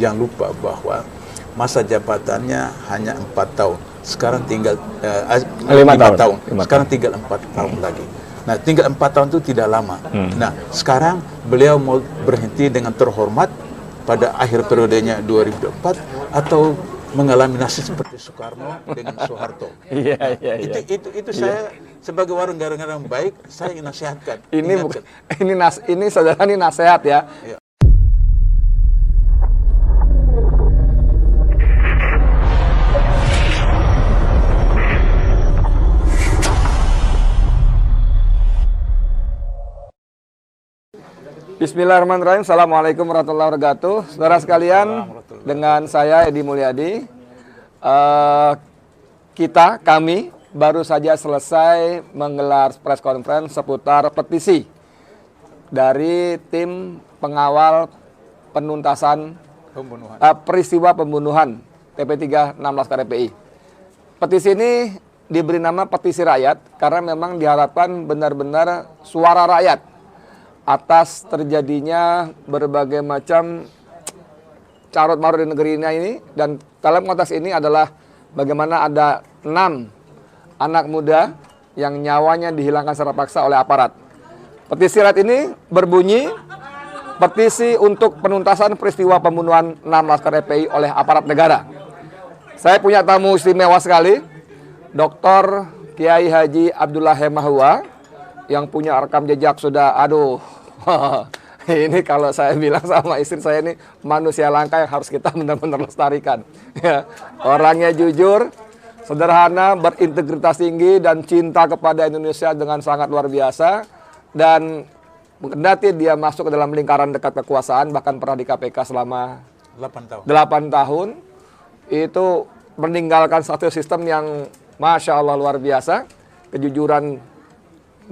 Jangan lupa bahwa masa jabatannya hanya 4 tahun. Sekarang tinggal 5 tahun. Sekarang tinggal 4 tahun lagi. Nah, tinggal 4 tahun itu tidak lama. Nah, sekarang beliau mau berhenti dengan terhormat pada akhir periodenya 2024 atau mengalami nasib seperti Soekarno dengan Soeharto. Iya. Itu saya sebagai warga negara yang baik, saya ingin nasihatkan. Ini saudara, ini nasihat ya. Ya. Bismillahirrahmanirrahim. Assalamualaikum warahmatullahi wabarakatuh. Saudara sekalian, dengan saya Edi Mulyadi, kami baru saja selesai menggelar press conference seputar petisi dari tim pengawal penuntasan peristiwa pembunuhan TP3 16 Laskar FPI. Petisi ini diberi nama petisi rakyat karena memang diharapkan benar-benar suara rakyat atas terjadinya berbagai macam carut marut di negeri ini, dan dalam konteks ini adalah bagaimana ada 6 anak muda yang nyawanya dihilangkan secara paksa oleh aparat. Petisi rakyat ini berbunyi, petisi untuk penuntasan peristiwa pembunuhan 6 Laskar FPI oleh aparat negara. Saya punya tamu istimewa sekali, Dr. Kiai Haji Abdullah Hemahua, yang punya rekam jejak sudah, ini kalau saya bilang sama istri saya, ini manusia langka yang harus kita benar-benar lestarikan. Ya. Orangnya jujur, sederhana, berintegritas tinggi, dan cinta kepada Indonesia dengan sangat luar biasa. Dan kendati dia masuk ke dalam lingkaran dekat kekuasaan, bahkan pernah di KPK selama 8 tahun, itu meninggalkan satu sistem yang Masya Allah luar biasa, kejujuran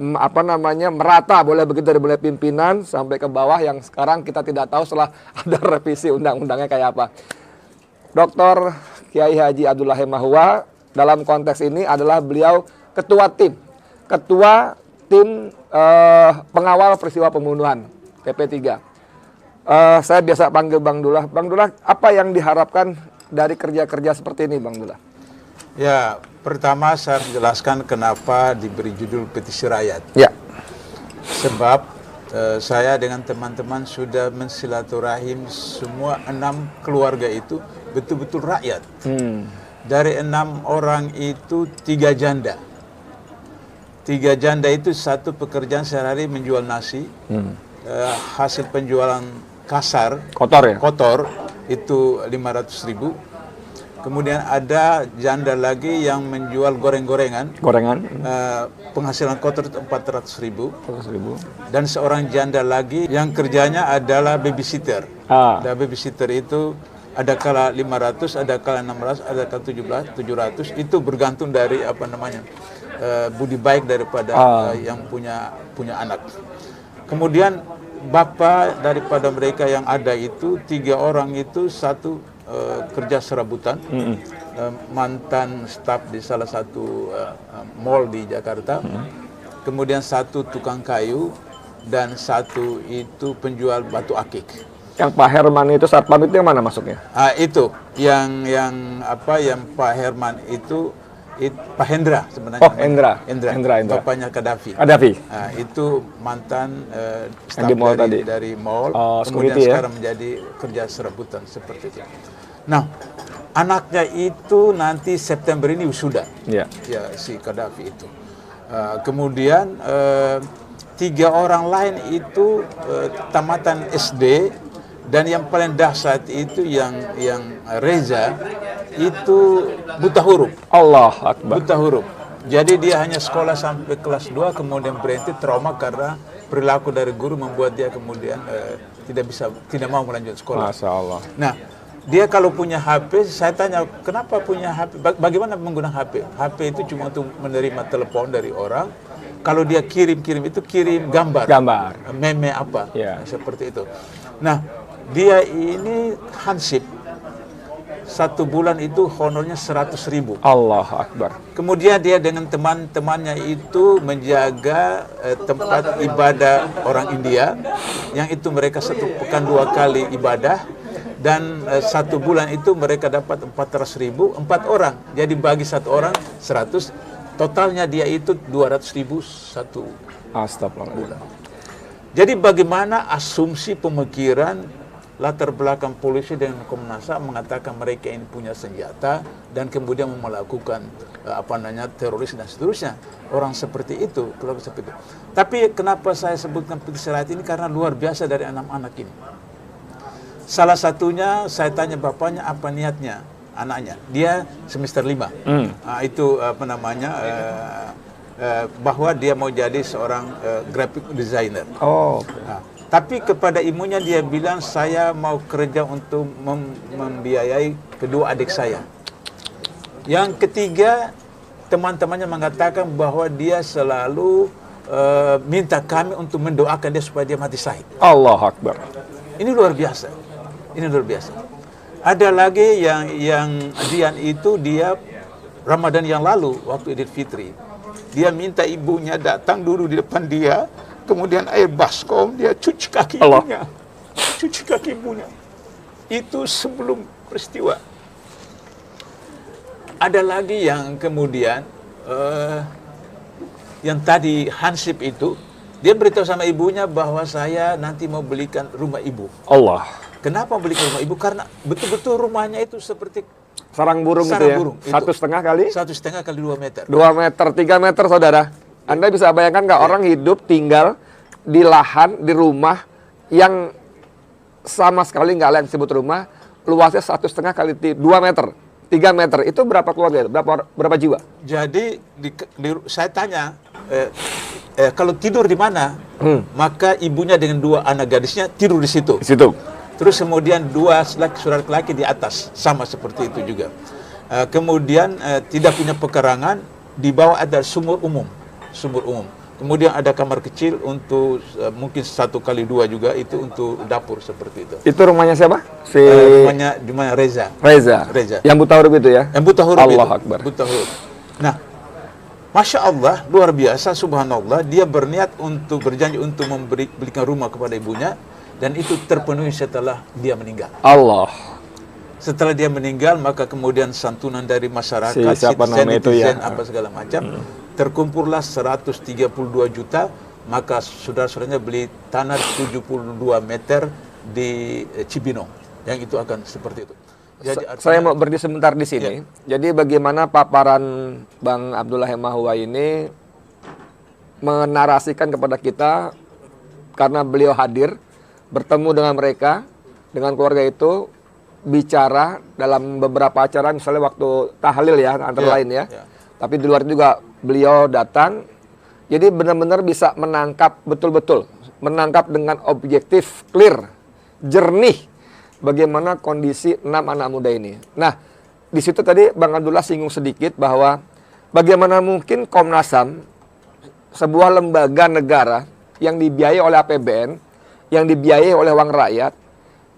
merata, boleh begitu, dari mulai pimpinan sampai ke bawah, yang sekarang kita tidak tahu setelah ada revisi undang-undangnya kayak apa. Dr. Kiai Haji Abdullah Hemahua dalam konteks ini adalah beliau ketua tim pengawal peristiwa pembunuhan TP3. Saya biasa panggil Bang Dullah. Bang Dullah, apa yang diharapkan dari kerja-kerja seperti ini, Bang Dullah? Ya, pertama saya menjelaskan kenapa diberi judul petisi rakyat. Ya. Sebab saya dengan teman-teman sudah mensilaturahim semua 6 keluarga itu betul-betul rakyat. Dari 6 orang itu 3 janda. 3 janda itu satu pekerjaan sehari-hari menjual nasi. Hasil penjualan kasar, kotor itu 500.000. Kemudian ada janda lagi yang menjual gorengan. Penghasilan kotor itu 400.000. Dan seorang janda lagi yang kerjanya adalah babysitter. Dan babysitter itu ada kala 500, ada kala 600, ada kala 700. Itu bergantung dari budi baik daripada yang punya anak. Kemudian bapak daripada mereka yang ada itu 3 orang itu, satu kerja serabutan, mantan staf di salah satu mall di Jakarta, kemudian satu tukang kayu, dan satu itu penjual batu akik. Yang Pak Herman itu satpam itu yang mana masuknya? Itu yang Pak Herman itu Pak Hendra sebenarnya. Oh, Hendra. Bapaknya Gaddafi. Itu mantan staf dari mall, kemudian sekarang menjadi kerja serabutan seperti itu. Nah, anaknya itu nanti September ini wisuda, ya si Gaddafi itu. Kemudian 3 orang lain itu tamatan SD, dan yang paling dahsyat itu yang Reza itu buta huruf. Allah Akbar. Buta huruf. Jadi dia hanya sekolah sampai kelas 2, kemudian berhenti, trauma karena perilaku dari guru membuat dia kemudian tidak mau melanjut sekolah. Masya Allah. Nah, dia kalau punya HP, saya tanya, kenapa punya HP? Bagaimana menggunakan HP? HP itu cuma untuk menerima telepon dari orang. Kalau dia kirim itu kirim gambar. Meme apa, seperti itu. Nah, dia ini hansip. 1 bulan itu honornya 100.000. Allah Akbar. Kemudian dia dengan teman-temannya itu menjaga tempat ibadah orang India, yang itu mereka 1 pekan 2 kali ibadah. Dan 1 bulan itu mereka dapat 400.000, 4 orang. Jadi bagi 1 orang 100, totalnya dia itu 200.000 1 bulan. Jadi bagaimana asumsi pemikiran latar belakang polisi dengan Komnas HAM mengatakan mereka ini punya senjata dan kemudian melakukan teroris dan seterusnya. Orang seperti itu, kelompok seperti itu. Tapi kenapa saya sebutkan petisi rakyat ini? Karena luar biasa dari 6 anak ini. Salah satunya saya tanya bapaknya apa niatnya anaknya. Dia semester 5. Itu bahwa dia mau jadi seorang graphic designer. Tapi kepada ibunya dia bilang saya mau kerja untuk membiayai kedua adik saya. Yang ketiga, teman-temannya mengatakan bahwa dia selalu minta kami untuk mendoakan dia supaya dia mati syahid. Allahu Akbar. Ini luar biasa. Ini luar biasa. Ada lagi yang Dian itu dia Ramadan yang lalu waktu Idul Fitri. Dia minta ibunya datang dulu di depan dia, kemudian air baskom dia cuci kaki ibunya. Cuci kaki ibunya. Itu sebelum peristiwa. Ada lagi yang kemudian yang tadi Hansip itu, dia beritahu sama ibunya bahwa saya nanti mau belikan rumah ibu. Allah. Kenapa belikan rumah ibu? Karena betul-betul rumahnya itu seperti sarang burung itu ya? 1,5 kali? 1,5 kali 2 meter. 2 meter, 3 meter saudara. Anda bisa bayangkan nggak orang hidup tinggal di lahan, di rumah yang sama sekali nggak layak disebut rumah, luasnya 1,5 kali 2 meter, 3 meter. Itu berapa keluarga? Berapa jiwa? Jadi saya tanya, kalau tidur di mana? Maka ibunya dengan 2 anak gadisnya tidur di situ. Di situ. Terus kemudian 2 saudara laki di atas, sama seperti itu juga. Kemudian tidak punya pekarangan, di bawah ada sumur umum. Kemudian ada kamar kecil untuk mungkin 1x2 juga, itu untuk dapur seperti itu. Itu rumahnya siapa? Rumahnya Reza. Yang buta huruf itu ya? Yang buta huruf Allah itu. Akbar. Buta huruf. Nah, Masya Allah, luar biasa, subhanallah, dia berniat untuk berjanji untuk belikan rumah kepada ibunya, dan itu terpenuhi setelah dia meninggal. Allah. Setelah dia meninggal, maka kemudian santunan dari masyarakat, netizen, apa segala macam, terkumpullah 132 juta, maka saudara-saudaranya beli tanah 72 meter di Cibinong, yang itu akan seperti itu. Jadi saya mau berdiri sebentar di sini. Ya. Jadi bagaimana paparan Bang Abdullah Hemahua ini menarasikan kepada kita, karena beliau hadir, bertemu dengan mereka, dengan keluarga itu, bicara dalam beberapa acara, misalnya waktu tahlil ya, antara lain ya. Tapi di luar juga beliau datang, jadi benar-benar bisa menangkap betul-betul, menangkap dengan objektif, clear, jernih, bagaimana kondisi 6 anak muda ini. Nah, di situ tadi Bang Abdullah singgung sedikit bahwa bagaimana mungkin Komnas HAM, sebuah lembaga negara yang dibiayai oleh APBN, yang dibiayai oleh uang rakyat,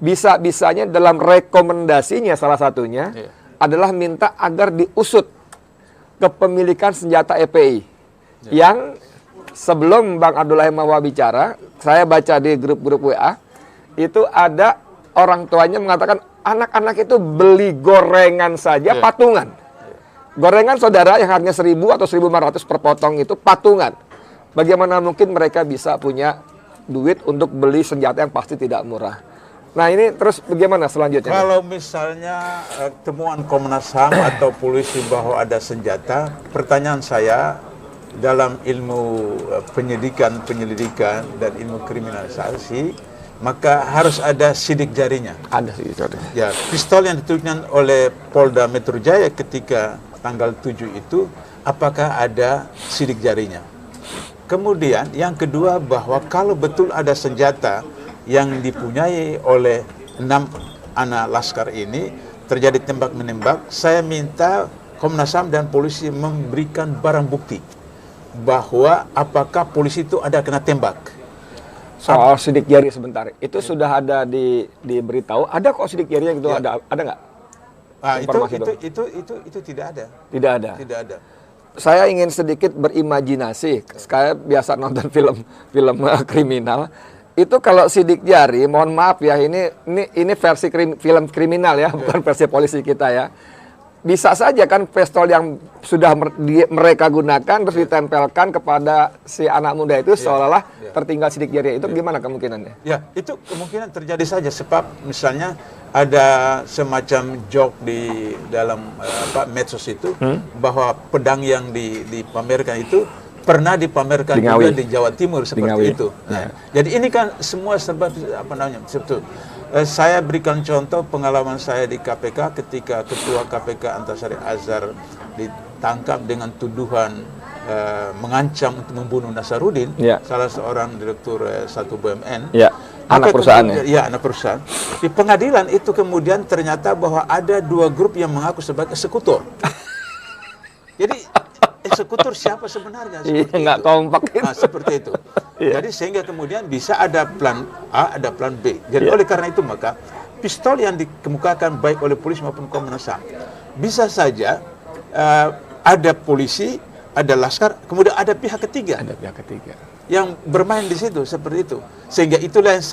bisa-bisanya dalam rekomendasinya salah satunya adalah minta agar diusut kepemilikan senjata EPI. Yang sebelum Bang Abdullah Hemahua bicara, saya baca di grup-grup WA, itu ada orang tuanya mengatakan anak-anak itu beli gorengan saja patungan. Gorengan saudara yang harganya 1.000 atau 1.500 per potong itu patungan. Bagaimana mungkin mereka bisa punya duit untuk beli senjata yang pasti tidak murah. Nah ini terus bagaimana selanjutnya? Kalau misalnya temuan Komnas HAM atau polisi bahwa ada senjata, pertanyaan saya dalam ilmu penyelidikan dan ilmu kriminalisasi, maka harus ada sidik jarinya. Ada sidik jarinya. Ya, pistol yang ditunjukkan oleh Polda Metro Jaya ketika tanggal 7 itu, apakah ada sidik jarinya? Kemudian yang kedua, bahwa kalau betul ada senjata yang dipunyai oleh 6 anak laskar ini, terjadi tembak-menembak, saya minta Komnas HAM dan polisi memberikan barang bukti bahwa apakah polisi itu ada kena tembak. Soal sidik jari sebentar, itu sudah ada diberitahu, ada kok sidik jarinya gitu, ada nggak? Itu tidak ada. Tidak ada. Tidak ada. Saya ingin sedikit berimajinasi. Saya biasa nonton film kriminal. Itu kalau sidik jari, mohon maaf ya, ini versi film kriminal ya, bukan versi polisi kita ya. Bisa saja kan pistol yang sudah mereka gunakan terus ditempelkan kepada si anak muda itu seolah-olah tertinggal sidik jari. Itu gimana kemungkinannya? Ya, itu kemungkinan terjadi saja sebab misalnya ada semacam joke di dalam medsos itu bahwa pedang yang dipamerkan itu pernah dipamerkan juga di Jawa Timur seperti itu. Nah, jadi ini kan semua serba sebetulnya. Saya berikan contoh pengalaman saya di KPK ketika Ketua KPK Antasari Azhar ditangkap dengan tuduhan mengancam untuk membunuh Nasarudin, salah seorang direktur satu BUMN. Anak perusahaan ya? Anak perusahaan. Di pengadilan itu kemudian ternyata bahwa ada 2 grup yang mengaku sebagai eksekutor. Jadi eksekutor siapa sebenarnya? Nggak kompak itu. Nah, seperti itu. Jadi sehingga kemudian bisa ada plan A, ada plan B. Jadi oleh karena itu maka pistol yang dikemukakan baik oleh polisi maupun Komnas HAM bisa saja ada polisi, ada laskar, kemudian ada pihak ketiga. Ada pihak ketiga yang bermain di situ seperti itu. Sehingga itulah yang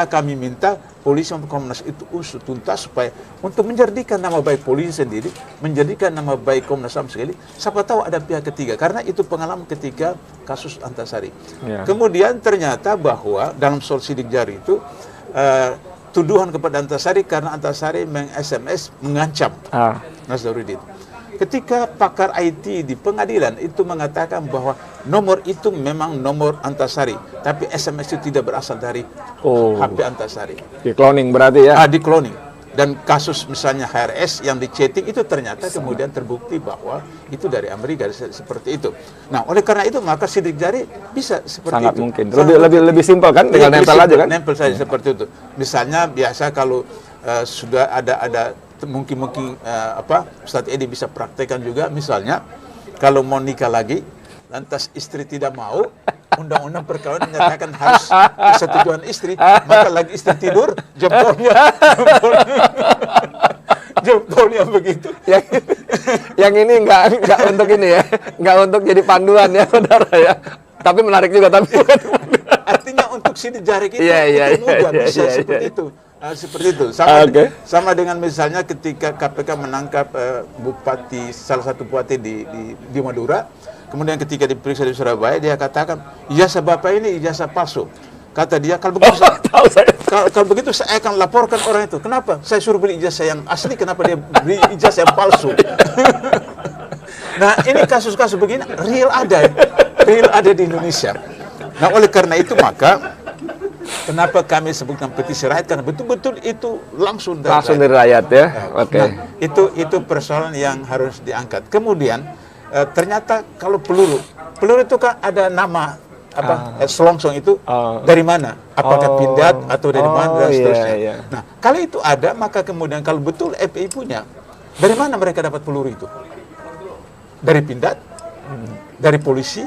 kami minta polisi maupun Komnas itu usut tuntas supaya untuk menjadikan nama baik polisi sendiri, menjadikan nama baik Komnas HAM sekali, siapa tahu ada pihak ketiga, karena itu pengalaman ketika kasus Antasari. Kemudian ternyata bahwa dalam soal sidik jari itu tuduhan kepada Antasari karena Antasari meng-SMS mengancam Nazarudin. Ketika pakar IT di pengadilan itu mengatakan bahwa nomor itu memang nomor Antasari, tapi SMS itu tidak berasal dari HP Antasari. Di cloning berarti ya? Di cloning. Dan kasus misalnya HRS yang di chatting itu ternyata kemudian terbukti bahwa itu dari Amerika, seperti itu. Nah, oleh karena itu maka sidik jari bisa seperti sangat itu. Mungkin. Lebih simpel kan, tinggal nempel aja kan? Nempel saja seperti itu. Misalnya biasa kalau sudah ada mungkin Ustadz Edi bisa praktekkan juga, misalnya kalau mau nikah lagi lantas istri tidak mau, undang-undang perkawinan menyatakan harus persetujuan istri, maka lagi istri tidur jempolnya begitu. Yang ini enggak untuk ini ya, enggak untuk jadi panduan ya saudara ya, tapi menarik juga, tapi artinya untuk sidik jari kita itu mudah bisa seperti itu. Seperti itu, sama dengan misalnya ketika KPK menangkap salah satu bupati di Madura, kemudian ketika diperiksa di Surabaya dia katakan ijazah bapak ini ijazah palsu. Kata dia, kalau begitu saya akan laporkan orang itu. Kenapa? Saya suruh beli ijazah yang asli, kenapa dia beli ijazah yang palsu? Nah, ini kasus-kasus begini real ada di Indonesia. Nah, oleh karena itu maka kenapa kami sebutkan petisi rakyat, karena betul-betul itu langsung dari rakyat ya. Nah, itu persoalan yang harus diangkat. Kemudian ternyata kalau peluru itu kan ada nama selongsong itu dari mana? Apakah pindad atau dari mana dan seterusnya. Nah, kalau itu ada, maka kemudian kalau betul FPI punya, dari mana mereka dapat peluru itu? Dari pindad, dari polisi,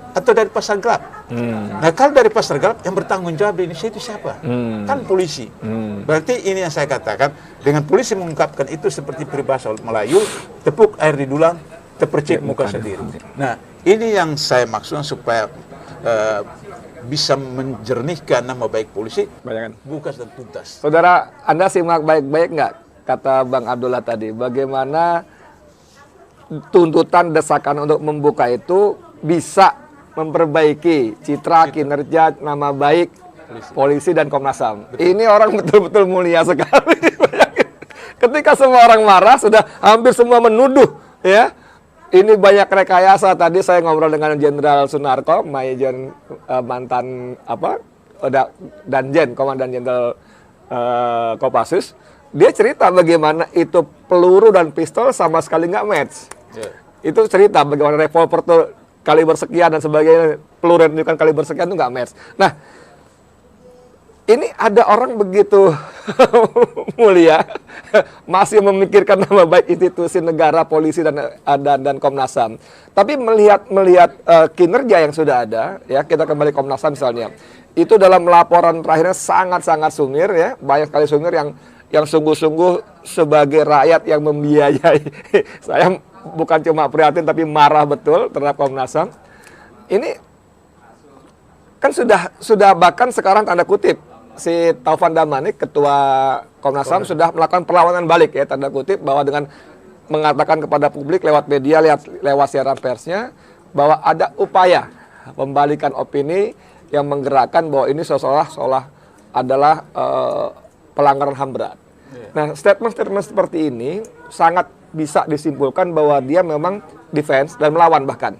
atau dari pasar gelap. Nah, kalau dari pasar gelap yang bertanggung jawab di Indonesia itu siapa? Kan polisi. Berarti ini yang saya katakan, dengan polisi mengungkapkan itu seperti peribahasa Melayu, tepuk air di dulang, terpercik muka sendiri. Nah, ini yang saya maksudkan supaya bisa menjernihkan nama baik polisi, bukas dan tuntas. Saudara, Anda simak baik-baik nggak kata Bang Abdullah tadi, bagaimana tuntutan desakan untuk membuka itu bisa memperbaiki citra, kinerja, nama baik polisi dan Komnas HAM. Ini orang betul-betul mulia sekali. Ketika semua orang marah, sudah hampir semua menuduh, ya. Ini banyak rekayasa. Tadi saya ngobrol dengan Jenderal Sunarko, Majen mantan Danjen, Komandan Jenderal Kopassus. Dia cerita bagaimana itu peluru dan pistol sama sekali nggak match. Itu cerita bagaimana revolver tuh kaliber sekian dan sebagainya, peluru yang menunjukkan kaliber sekian itu nggak match. Nah, ini ada orang begitu mulia masih memikirkan nama baik institusi negara, polisi dan Komnas HAM. Tapi melihat kinerja yang sudah ada, ya kita kembali Komnas HAM misalnya, itu dalam laporan terakhirnya sangat-sangat sumir, ya, banyak sekali sumir yang sungguh-sungguh sebagai rakyat yang membiayai. Saya bukan cuma prihatin tapi marah betul terhadap Komnas HAM. Ini kan sudah bahkan sekarang tanda kutip si Taufan Damanik, Ketua Komnas HAM, sudah melakukan perlawanan balik ya, tanda kutip, bahwa dengan mengatakan kepada publik lewat media, lewat siaran persnya, bahwa ada upaya pembalikan opini yang menggerakkan bahwa ini seolah-olah adalah pelanggaran HAM berat. Nah, statement-statement seperti ini sangat bisa disimpulkan bahwa dia memang defense dan melawan bahkan.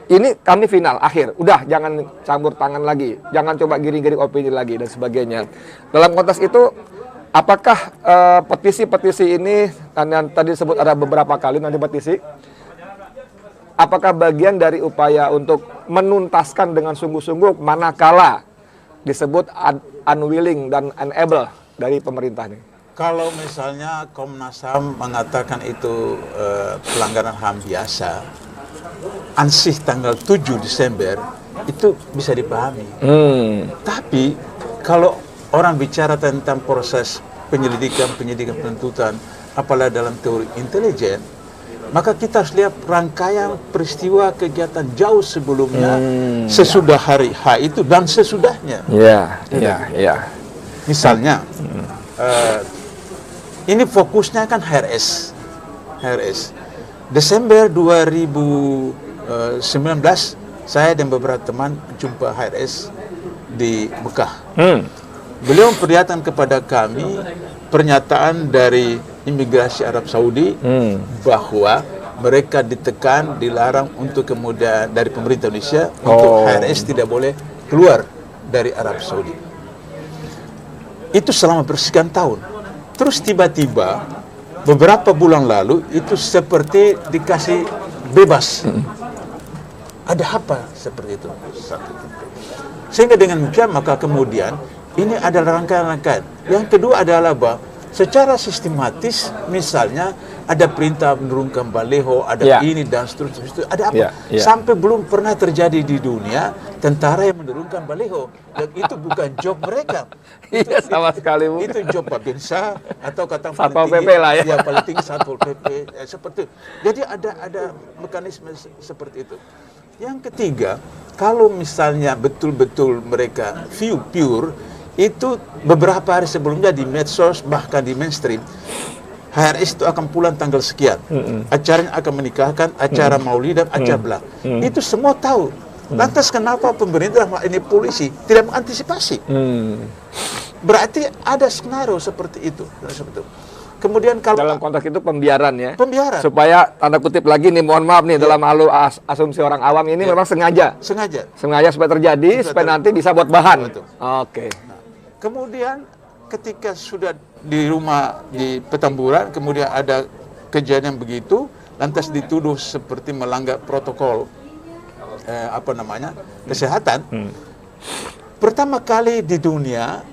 Ini kami final, akhir. Udah, jangan campur tangan lagi. Jangan coba giring-giring opini lagi, dan sebagainya. Dalam konteks itu, apakah petisi-petisi ini, yang tadi disebut ada beberapa kali nanti petisi, apakah bagian dari upaya untuk menuntaskan dengan sungguh-sungguh manakala disebut unwilling dan unable dari pemerintah ini? Kalau misalnya Komnas HAM mengatakan itu pelanggaran HAM biasa, ansih tanggal 7 Desember itu bisa dipahami. Tapi kalau orang bicara tentang proses penyidikan penuntutan, apalagi dalam teori intelijen, maka kita harus lihat rangkaian peristiwa kegiatan jauh sebelumnya, sesudah hari H itu dan sesudahnya. Iya. Misalnya, ini fokusnya kan HRS. Desember 2019, saya dan beberapa teman jumpa HRS di Mekah. Beliau memperlihatkan kepada kami pernyataan dari imigrasi Arab Saudi bahwa mereka ditekan, dilarang untuk kemudian dari pemerintah Indonesia untuk HRS tidak boleh keluar dari Arab Saudi. Itu selama bersekian tahun. Terus tiba-tiba beberapa bulan lalu itu seperti dikasih bebas. Ada apa seperti itu? Sehingga dengan demikian maka kemudian ini adalah rangkaian-rangkaian. Yang kedua adalah bahwa secara sistematis misalnya ada perintah menurunkan baleho, ada ini dan seterusnya. Ada apa? Sampai belum pernah terjadi di dunia tentara yang menurunkan baleho. Dan itu bukan job mereka. Iya, sama sekali bukan. Itu job Babinsa atau kata Satpol PP lah ya. Ya, paling tinggi Satpol PP seperti itu. Jadi ada mekanisme seperti itu. Yang ketiga, kalau misalnya betul-betul mereka view pure, itu beberapa hari sebelumnya di medsos bahkan di mainstream, HRS itu akan pulang tanggal sekian, acaranya akan menikahkan, acara maulid dan acara belah. Itu semua tahu. Lantas kenapa pemerintah ini polisi tidak mengantisipasi? Berarti ada skenario seperti itu. Kemudian kalau dalam konteks itu pembiaran ya. Pembiaran. Supaya tanda kutip lagi nih, mohon maaf nih, dalam halu asumsi orang awam ini memang sengaja supaya terjadi, supaya nanti bisa buat bahan. Oke. Nah, kemudian ketika sudah di rumah di Petamburan, kemudian ada kejadian begitu, lantas dituduh seperti melanggar protokol kesehatan. Pertama kali di dunia,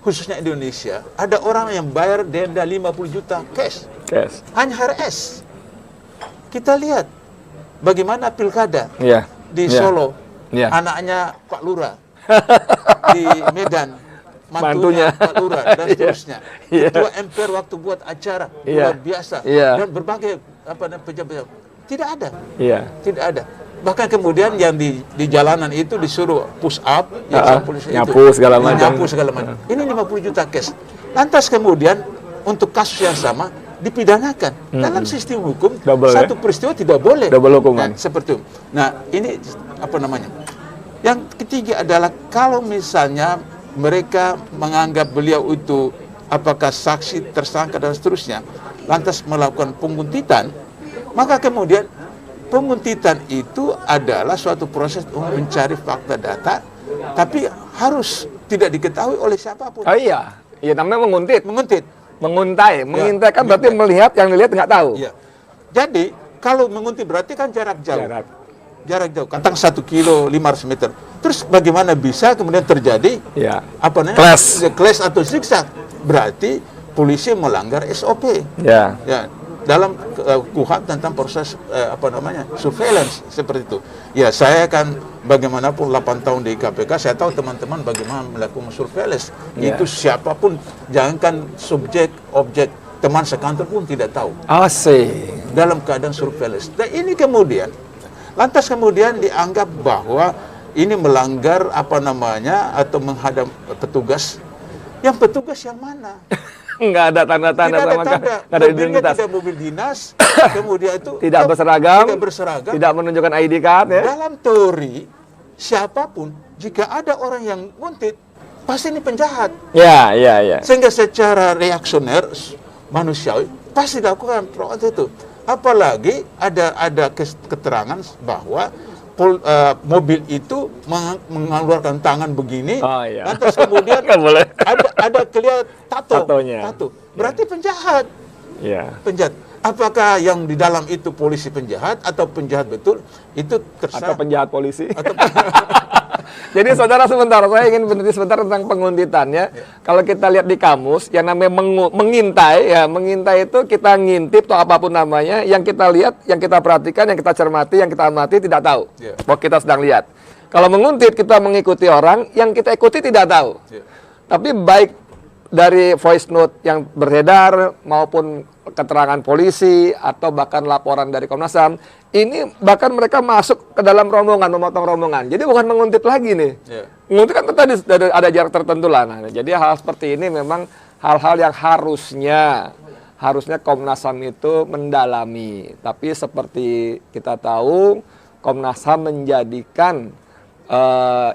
khususnya Indonesia, ada orang yang bayar denda 50 juta cash. Hanya HRS. Kita lihat bagaimana pilkada di Solo, anaknya Pak Lurah, di Medan, mantunya Pak Lurah, dan seterusnya. Ketua MPR waktu buat acara luar biasa, dan berbagai pejabat. Tidak ada. Tidak ada. Bahkan kemudian yang di jalanan itu disuruh push up, nyapu segala macam. Ini 50 juta cash. Lantas kemudian untuk kasus yang sama dipidanakan. Dalam sistem hukum satu peristiwa tidak boleh. Double hukuman. Seperti itu. Nah, ini Yang ketiga adalah kalau misalnya mereka menganggap beliau itu apakah saksi, tersangka dan seterusnya, lantas melakukan penguntitan, maka kemudian penguntitan itu adalah suatu proses untuk mencari fakta data, tapi harus tidak diketahui oleh siapapun. Oh iya, namanya menguntit. Menguntai kan berarti melihat yang dilihat nggak tahu. Iya. Jadi kalau menguntit berarti kan jarak jauh. Jarak jauh, katakan 1 kilo 500 meter. Terus bagaimana bisa kemudian terjadi clash atau zigzag? Berarti polisi melanggar SOP. Ya. Dalam KUHP tentang proses surveillance seperti itu. Ya, saya kan bagaimanapun 8 tahun di KPK, saya tahu teman-teman bagaimana melakukan surveillance. Itu siapapun, jangankan subjek, objek, teman sekantor pun tidak tahu. Dalam keadaan surveillance. Dan ini kemudian lantas kemudian dianggap bahwa ini melanggar apa namanya atau menghadap petugas. Yang petugas yang mana? Nggak ada tanda-tanda Tidak ada sama tanda. nggak ada Mobilnya identitas. tidak mobil dinas, kemudian itu Tidak berseragam, tidak berseragam. tidak menunjukkan ID card ya. Dalam teori, siapapun jika ada orang yang nguntit, pasti ini penjahat. Ya, ya, ya. Sehingga secara reaksioner manusiawi pasti dilakukan protes itu. Apalagi ada keterangan bahwa mobil itu mengeluarkan tangan begini, Oh, iya. lantas kemudian Nggak boleh. ada kelihatan Tatonya. tato. Berarti penjahat. Ya. Penjahat. Apakah yang di dalam itu polisi penjahat atau penjahat betul? Itu terserah. Atau penjahat polisi. Atau Jadi saudara, sebentar, saya ingin berhenti sebentar tentang penguntitannya. Kalau kita lihat di kamus, yang namanya mengintai, ya mengintai itu kita ngintip atau apapun namanya, yang kita lihat, yang kita perhatikan, yang kita cermati, yang kita amati tidak tahu bahwa kita sedang lihat. Kalau menguntit, kita mengikuti orang, yang kita ikuti tidak tahu. Tapi baik dari voice note yang beredar maupun keterangan polisi atau bahkan laporan dari Komnas HAM, ini bahkan mereka masuk ke dalam rombongan, memotong rombongan. Jadi bukan menguntit lagi nih. Menguntit kan tadi ada jarak tertentu lah. Nah, jadi hal seperti ini memang hal-hal yang harusnya Komnas HAM itu mendalami. Tapi seperti kita tahu, Komnas HAM menjadikan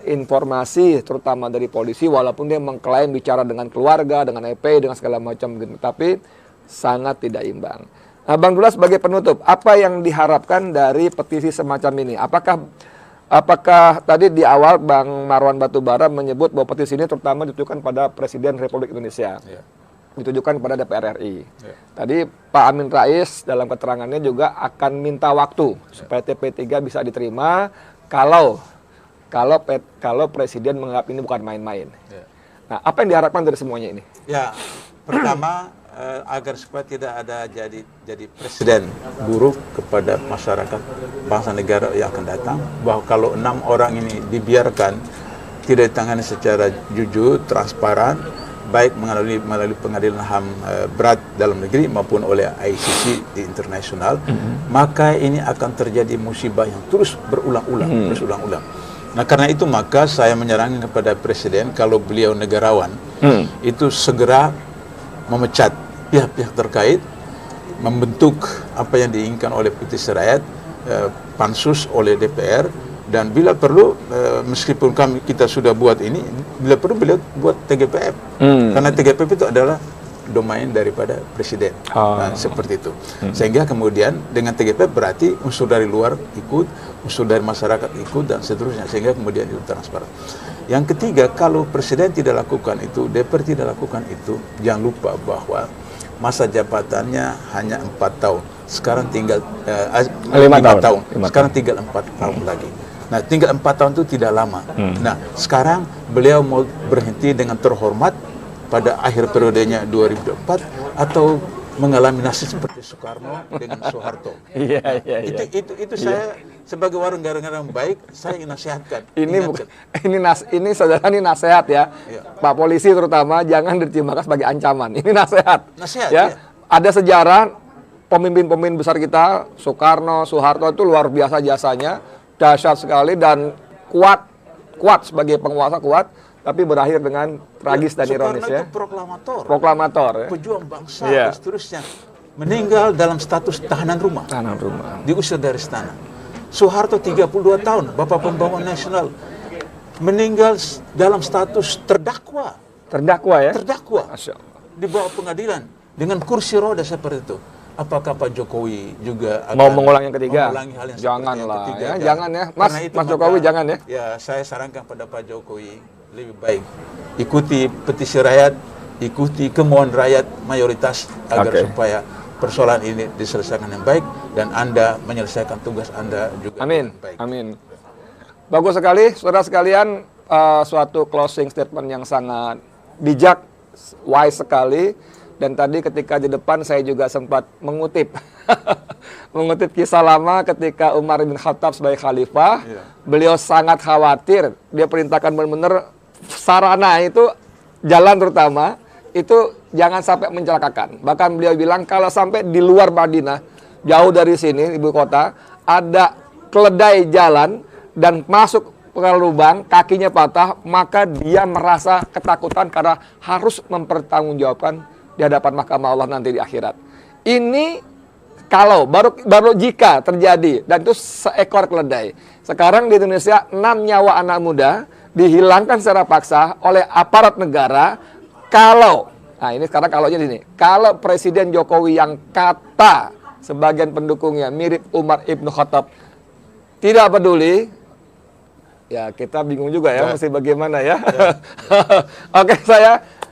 informasi terutama dari polisi, walaupun dia mengklaim bicara dengan keluarga, dengan EP, dengan segala macam gitu, tapi sangat tidak imbang. Nah, Bang Dula sebagai penutup, apa yang diharapkan dari petisi semacam ini? Apakah tadi di awal Bang Marwan Batubara menyebut bahwa petisi ini terutama ditujukan pada Presiden Republik Indonesia, ditujukan kepada DPR RI. Tadi Pak Amin Rais dalam keterangannya juga akan minta waktu supaya TP3 bisa diterima kalau Presiden menganggap ini bukan main-main. Nah, apa yang diharapkan dari semuanya ini? Ya, pertama agar supaya tidak ada jadi presiden buruk kepada masyarakat bangsa negara yang akan datang, bahwa kalau 6 orang ini dibiarkan tidak ditangani secara jujur, transparan, baik melalui pengadilan HAM berat dalam negeri maupun oleh ICC di internasional, maka ini akan terjadi musibah yang terus berulang-ulang. Nah, karena itu maka saya menyarankan kepada Presiden, kalau beliau negarawan, itu segera memecat pihak-pihak terkait, membentuk apa yang diinginkan oleh petisi rakyat, pansus oleh DPR, dan bila perlu, meskipun kita sudah buat ini, bila perlu beliau buat TGPF, karena TGPF itu adalah domain daripada Presiden. Nah, seperti itu. Sehingga kemudian dengan TGPF berarti unsur dari luar ikut, unsur dari masyarakat ikut, dan seterusnya, sehingga kemudian itu transparan. Yang ketiga, kalau Presiden tidak lakukan itu, DPR tidak lakukan itu, jangan lupa bahwa masa jabatannya hanya 4 tahun. Sekarang tinggal 5 tahun. Sekarang tinggal 4 tahun lagi. Nah, tinggal 4 tahun itu tidak lama. Nah, sekarang beliau mau berhenti dengan terhormat pada akhir periodenya 2024 atau mengalami nasib seperti Soekarno dengan Soeharto. Itu saya sebagai warga negara yang baik, saya ingin nasihatkan. Ini saudara, ini nasihat ya. Pak Polisi terutama jangan diterjemahkan sebagai ancaman. Ini nasihat. Ya. Ada sejarah pemimpin-pemimpin besar kita, Soekarno, Soeharto itu luar biasa jasanya, dahsyat sekali dan kuat sebagai penguasa kuat. Tapi berakhir dengan tragis dan ironis ya. Soekarno itu proklamator ya. Pejuang bangsa dan seterusnya. Meninggal dalam status tahanan rumah. Diusir dari istana. Soeharto 32 tahun, Bapak Pembangunan Nasional. Meninggal dalam status terdakwa. Terdakwa ya? Terdakwa. Di bawah pengadilan dengan kursi roda seperti itu. Apakah Pak Jokowi juga akan mau mengulang yang ketiga? Mengulangi hal yang janganlah ketiga, ya, jangan ya. Mas Jokowi jangan ya. Ya, saya sarankan pada Pak Jokowi lebih baik ikuti petisi rakyat, ikuti kemauan rakyat mayoritas agar supaya persoalan ini diselesaikan yang baik dan Anda menyelesaikan tugas Anda juga dengan baik. Amin. Bagus sekali, saudara sekalian, suatu closing statement yang sangat bijak, wise sekali. Dan tadi ketika di depan saya juga sempat mengutip mengutip kisah lama ketika Umar bin Khattab sebagai khalifah. Beliau sangat khawatir, dia perintahkan benar-benar sarana itu, jalan terutama itu jangan sampai mencelakakan. Bahkan beliau bilang kalau sampai di luar Madinah, jauh dari sini ibu kota, ada keledai jalan dan masuk ke lubang, kakinya patah, maka dia merasa ketakutan karena harus mempertanggungjawabkan di hadapan mahkamah Allah nanti di akhirat. Ini kalau baru jika terjadi, dan itu seekor keledai. Sekarang di Indonesia 6 nyawa anak muda dihilangkan secara paksa oleh aparat negara kalau, nah ini sekarang kalaunya gini, kalau Presiden Jokowi yang kata sebagian pendukungnya mirip Umar Ibn Khattab tidak peduli, ya kita bingung juga ya, mesti bagaimana ya. Oke,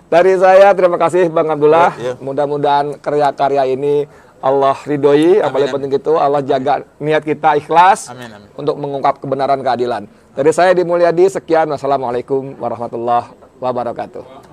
dari saya terima kasih Bang Abdullah. Mudah-mudahan karya-karya ini Allah ridhoi, yang paling penting itu Allah jaga niat kita ikhlas untuk mengungkap kebenaran keadilan. Dari saya Di Mulyadi, sekian. Wassalamualaikum warahmatullahi wabarakatuh.